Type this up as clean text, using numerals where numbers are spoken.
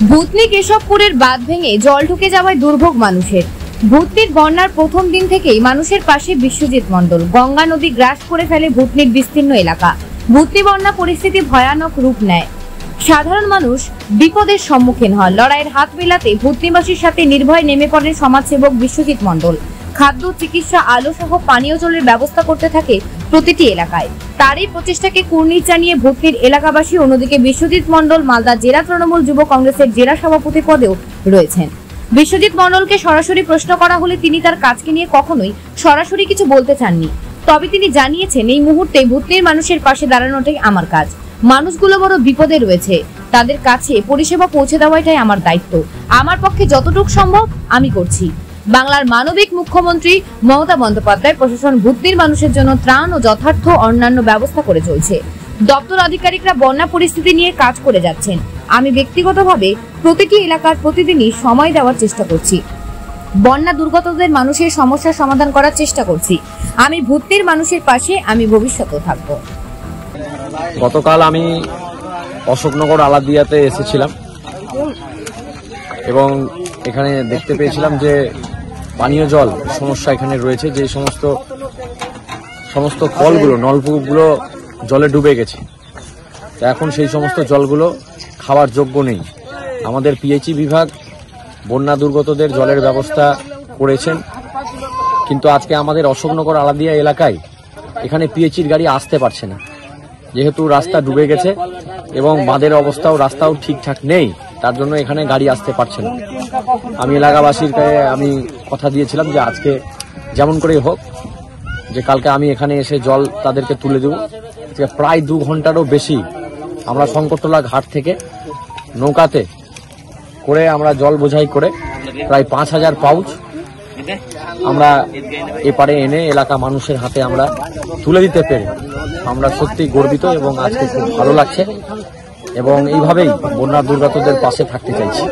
ভূতনি কেশবপুরের বাঁধ ভেঙে জল ঢুকে যাওয়ায় দুর্ভোগ মানুষের। ভূতনির বন্যার প্রথম দিন থেকেই মানুষের পাশে বিশ্বজিৎ মণ্ডল। গঙ্গা নদী গ্রাস করে ফেলে ভূতনির বিস্তীর্ণ এলাকা। ভূতনি বন্যা পরিস্থিতি ভয়ানক রূপ নেয়। সাধারণ মানুষ বিপদের সম্মুখীন হন। লড়াইয়ের হাত মেলাতে ভূতনিবাসীর সাথে নির্ভয়ে নেমে পড়েন সমাজসেবক বিশ্বজিৎ মণ্ডল। খাদ্য, চিকিৎসা, আলো সহ পানীয় জলের ব্যবস্থা করতে থাকে প্রতিটি এলাকায়। তারই প্রচেষ্টাকে কুর্নিশ জানিয়ে ভূতনির এলাকাবাসী। অন্যদিকে বিশ্বজিৎ মণ্ডল মালদা জেলা তৃণমূল যুব কংগ্রেসের জেলা সভাপতি পদেও রয়েছেন। বিশ্বজিৎ মণ্ডলকে সরাসরি প্রশ্ন করা হলে তিনি তার কাজকে নিয়ে কখনোই সরাসরি কিছু বলতে চাননি। তবে তিনি জানিয়েছেন, এই মুহূর্তে ভূতনির মানুষের পাশে দাঁড়ানোটাই আমার কাজ। মানুষগুলো বড় বিপদে রয়েছে, তাদের কাছে পরিষেবা পৌঁছে দেওয়াটাই আমার দায়িত্ব। আমার পক্ষে যতটুকু সম্ভব আমি করছি। বাংলার মানবিক মুখ্যমন্ত্রী মমতা বন্দ্যোপাধ্যায় প্রশাসন ভূতনির মানুষের জন্য ত্রাণ ও যথার্থ অন্যান্য ব্যবস্থা করে চলছে। দপ্তর আধিকারিকরা বন্যা পরিস্থিতি নিয়ে কাজ করে যাচ্ছেন। আমি ব্যক্তিগতভাবে প্রতিটি এলাকার প্রতিদিনই সময় দেওয়ার চেষ্টা করছি। বন্যা দুর্গতদের মানুষের সমস্যার সমাধান করার চেষ্টা করছি। আমি ভূতনির মানুষের পাশে, আমি ভবিষ্যতেও থাকবো। গতকাল আমি অশোকনগর আলাদিয়াতে এসেছিলাম এবং এখানে দেখতে পেয়েছিলাম যে পানীয় জল সমস্যা এখানে রয়েছে। যে সমস্ত কলগুলো, নলকূপগুলো জলে ডুবে গেছে। এখন সেই সমস্ত জলগুলো খাওয়ার যোগ্য নেই। আমাদের পিএইচই বিভাগ বন্যা দুর্গতদের জলের ব্যবস্থা করেছেন, কিন্তু আজকে আমাদের অশোকনগর আলাদিয়া এলাকায় এখানে পিএইচির গাড়ি আসতে পারছে না, যেহেতু রাস্তা ডুবে গেছে এবং বাঁধের রাস্তাও ঠিকঠাক নেই। তার জন্য এখানে গাড়ি আসতে পারছে না। আমি এলাকাবাসীর কাছে আমি কথা দিয়েছিলাম যে আজকে যেমন করেই হোক, যে কালকে আমি এখানে এসে জল তাদেরকে তুলে দেব। প্রায় 2 ঘন্টারও বেশি আমরা শঙ্করতলা ঘাট থেকে নৌকাতে করে আমরা জল বোঝাই করে প্রায় 5000 পাউচ আমরা এপারে এনে এলাকা মানুষের হাতে আমরা তুলে দিতে পেরে আমরা সত্যি গর্বিত এবং আজকে খুব ভালো লাগছে এবং এইভাবেই বন্যা দুর্গতদের পাশে থাকতে চাইছি।